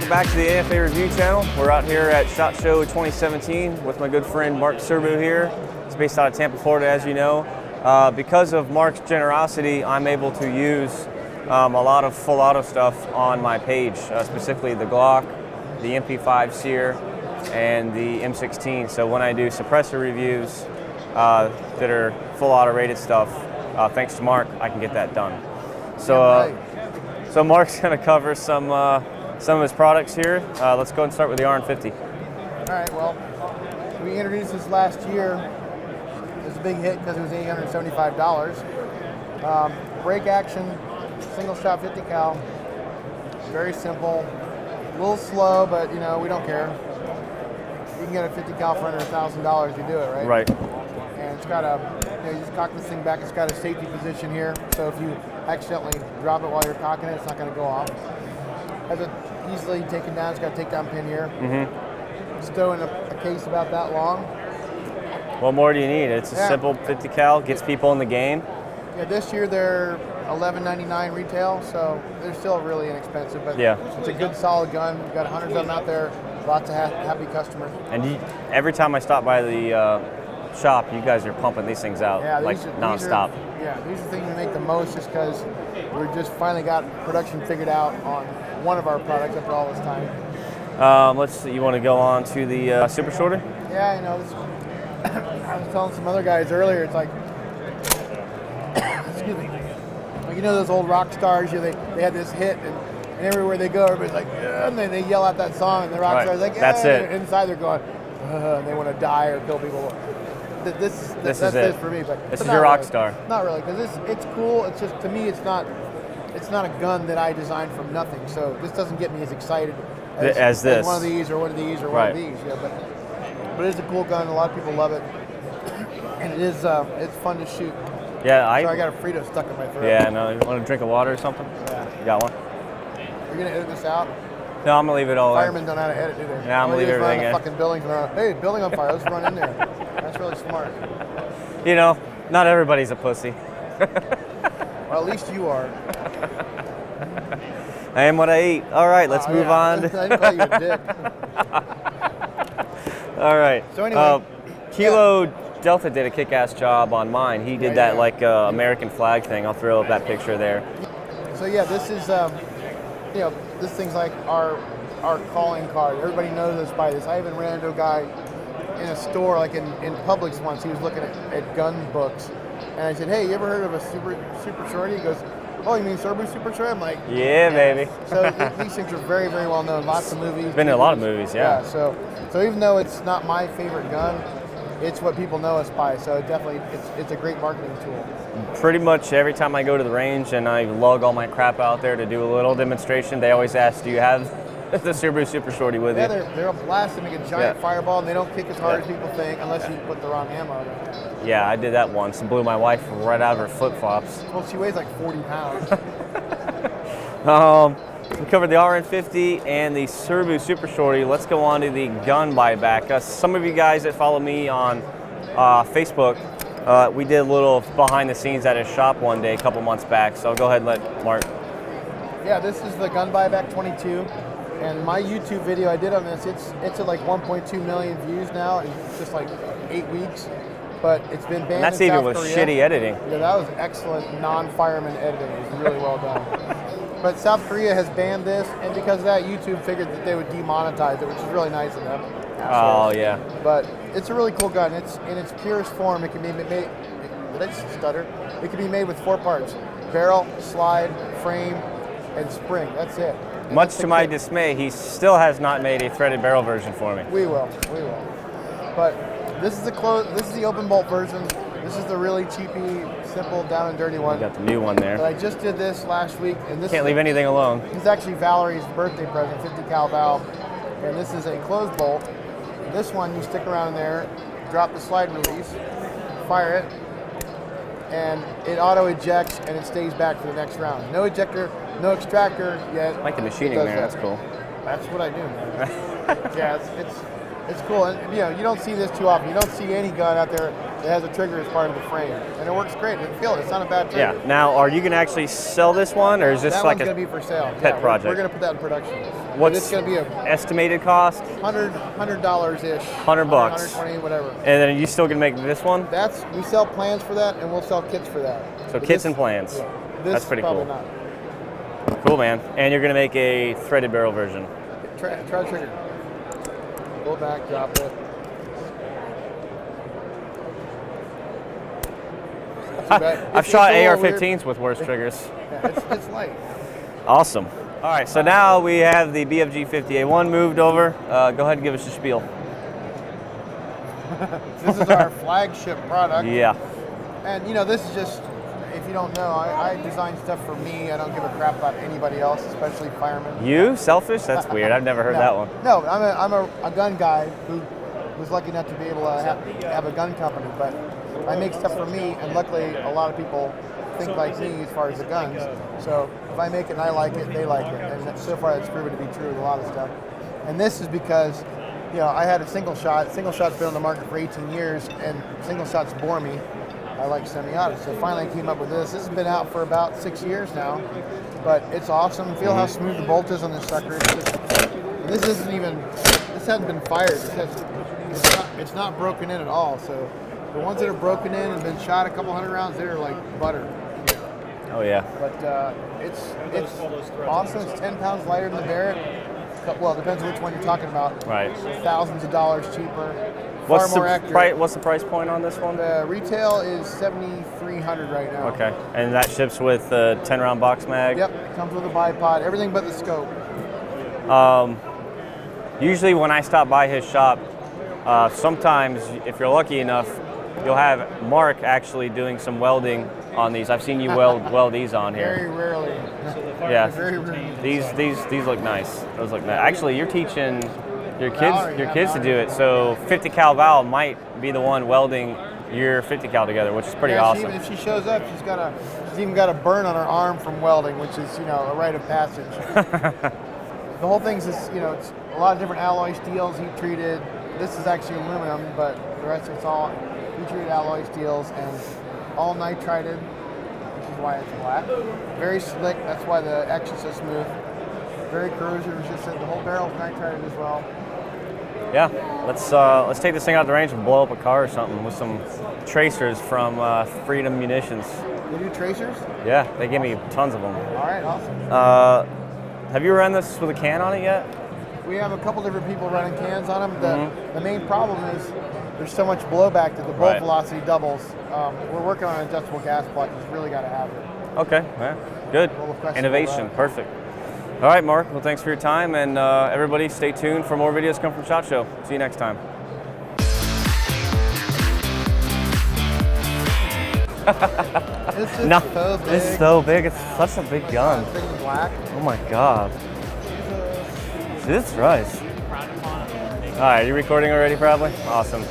welcome back to the AFA Review channel. We're out here at SHOT Show 2017 with my good friend Mark Serbu here. It's based out of Tampa, Florida, as you know. Because of Mark's generosity, I'm able to use a lot of full auto stuff on my page, specifically the Glock, the MP5 Sear, and the M16. So when I do suppressor reviews that are full auto rated stuff, thanks to Mark, I can get that done. So, so Mark's going to cover some of his products here. Let's go and start with the RN50. All right, well, we introduced this last year. It was a big hit because it was $875. Break action, single shot 50 cal. Very simple. A little slow, but you know, we don't care. You can get a 50 cal for under $1,000, you do it, right? Right. And it's got a, you just cock this thing back. It's got a safety position here, so if you accidentally drop it while you're cocking it, it's not going to go off. Has it easily taken down. It's got a takedown pin here. Just throw in a case about that long. What more do you need? It's a simple 50 cal, gets people in the game. Yeah, this year they're $11.99 retail, so they're still really inexpensive, but it's a good solid gun. We've got hundreds of them out there, lots of happy customers. And every time I stop by the shop, you guys are pumping these things out nonstop. These are things we make the most just because we just finally got production figured out on one of our products after all this time. Let's see, you want to go on to the Super Shorter? Yeah, you know, I was telling some other guys earlier, it's like, excuse me, like, you know those old rock stars, they had this hit, and everywhere they go, everybody's like, yeah, and they yell out that song, and the rock stars like, yeah, that's it. Inside they're going, and they want to die or kill people. This is it for me. But this is your rock star. Not really, because it's cool. It's just, to me, it's not a gun that I designed from nothing. So this doesn't get me as excited as this. One of these or one of these or one of these. Yeah, but it is a cool gun. A lot of people love it, and it is it's fun to shoot. Yeah, so I got a Frito stuck in my throat. Yeah, no. You want a drink of water or something? Yeah. You got one? You're gonna edit this out? No, I'm gonna leave it all in. Firemen don't know how to edit, do they? Yeah, I'm gonna leave everything in. Fucking buildings around. Hey, building on fire. Let's run in there. That's really smart. You know, not everybody's a pussy. Well, at least you are. I am what I eat. All right, let's move on. I didn't call you a dick. All right. So anyway, Kilo Delta did a kick-ass job on mine. He did that like American flag thing. I'll throw up that picture there. So yeah, this is you know, this thing's like our calling card. Everybody knows us by this. I even ran into a guy in a store, like in Publix once. He was looking at gun books, and I said, "Hey, you ever heard of a super shorty?" He goes, "Oh, you mean Serbu Super Short?" I'm like, "Yeah, baby." So these things are very, very well known. Lots of movies. Been in a lot of movies, yeah. So even though it's not my favorite gun, it's what people know us by. So definitely, it's a great marketing tool. Pretty much every time I go to the range and I lug all my crap out there to do a little demonstration, they always ask, "Do you have the Serbu Super Shorty with you?" Yeah, they're a blast. They make a giant fireball, and they don't kick as hard as people think, unless you put the wrong ammo in it. Yeah, I did that once and blew my wife right out of her flip-flops. Well, she weighs like 40 pounds. We covered the RN50 and the Serbu Super Shorty. Let's go on to the gun buyback. Some of you guys that follow me on Facebook, we did a little behind the scenes at a shop one day a couple months back, so I'll go ahead and let Mark. Yeah, this is the gun buyback 22, and my YouTube video I did on this, it's at like 1.2 million views now in just like 8 weeks, but it's been banned in South Korea. That's even with shitty editing. Yeah, that was excellent non-fireman editing. It was really well done. But South Korea has banned this, and because of that, YouTube figured that they would demonetize it, which is really nice of them. Oh, yeah. But it's a really cool gun. It's in its purest form. It can be made. Did I just stutter? It can be made with 4 parts: barrel, slide, frame, and spring. That's it. And much to my dismay, he still has not made a threaded barrel version for me. We will. But this is the open bolt version. This is the really cheapy, simple, down and dirty one. You got the new one there. But I just did this last week, and this can't leave anything alone. This is actually Valerie's birthday present, 50 cal valve, and this is a closed bolt. This one you stick around there, drop the slide release, fire it, and it auto ejects and it stays back for the next round. No ejector, no extractor yet. I like the machining there. That's cool. That's what I do, man. Yeah, it's cool. And you know, you don't see this too often. You don't see any gun out there that has a trigger as part of the frame, and it works great. You can feel it. It's not a bad trigger. Yeah. Now, are you going to actually sell this one, or is this that like one's going to be for sale. Pet project? We're going to put that in production. What's it's going to be a estimated cost? $100-ish. $100. 120, whatever. And then you still gonna make this one? We sell plans for that, and we'll sell kits for that. So kits and plans. Yeah, That's pretty cool. Not. Cool, man. And you're gonna make a threaded barrel version. Try trigger. Go back, drop it. I've shot AR-15s with worse triggers. Yeah, it's light. Awesome. All right, so now we have the BFG 50A1 moved over. Go ahead and give us your spiel. This is our flagship product. Yeah. And this is just, if you don't know, I design stuff for me. I don't give a crap about anybody else, especially firemen. You? Selfish? That's weird. I've never heard that one. No, I'm a gun guy who was lucky enough to be able to have a gun company, but I make stuff for me, and luckily a lot of people think like me as far as the guns. So if I make it and I like it, they like it. And so far that's proven to be true with a lot of stuff. And this is because, I had a single shot. Single shot's been on the market for 18 years, and single shots bore me. I like semi-auto. So finally I came up with this. This has been out for about 6 years now, but it's awesome. Feel how smooth the bolt is on this sucker. This hasn't been fired. It's not broken in at all. So the ones that are broken in and been shot a couple hundred rounds, they're like butter. Oh yeah. But it's awesome. It's 10 pounds lighter than the Barrett. Well, it depends which one you're talking about. Right. Thousands of dollars cheaper. What's the price point on this one? The retail is $7,300 right now. Okay, and that ships with a 10-round box mag? Yep, it comes with a bipod, everything but the scope. Usually when I stop by his shop, sometimes, if you're lucky enough, you'll have Mark actually doing some welding on these. I've seen you weld these on here. Very rarely. Yeah. Very rarely. These look nice. Those look nice. Actually, you're teaching your kids to do it. So 50 cal Val might be the one welding your 50 cal together, which is pretty awesome. If she shows up, she's even got a burn on her arm from welding, which is a rite of passage. The whole thing's it's a lot of different alloy steels, heat treated. This is actually aluminum, but the rest of it's all heat treated alloy steels and all nitrided, which is why it's black. Very slick. That's why the action's so smooth. Very corrosion resistant. The whole barrel's nitrided as well. Yeah, let's take this thing out the range and blow up a car or something with some tracers from Freedom Munitions. They do tracers? Yeah, they give me tons of them. All right, awesome. Have you run this with a can on it yet? We have a couple different people running cans on them. The main problem is there's so much blowback that the bolt velocity doubles. We're working on an adjustable gas plug. It's really got to have it. Okay, yeah, good. Innovation, perfect. All right, Mark. Well, thanks for your time, and everybody, stay tuned for more videos come from SHOT Show. See you next time. It's so big. It's such a big gun. Big and black. Oh my God. Jesus Christ. All right, you recording already? Probably. Awesome.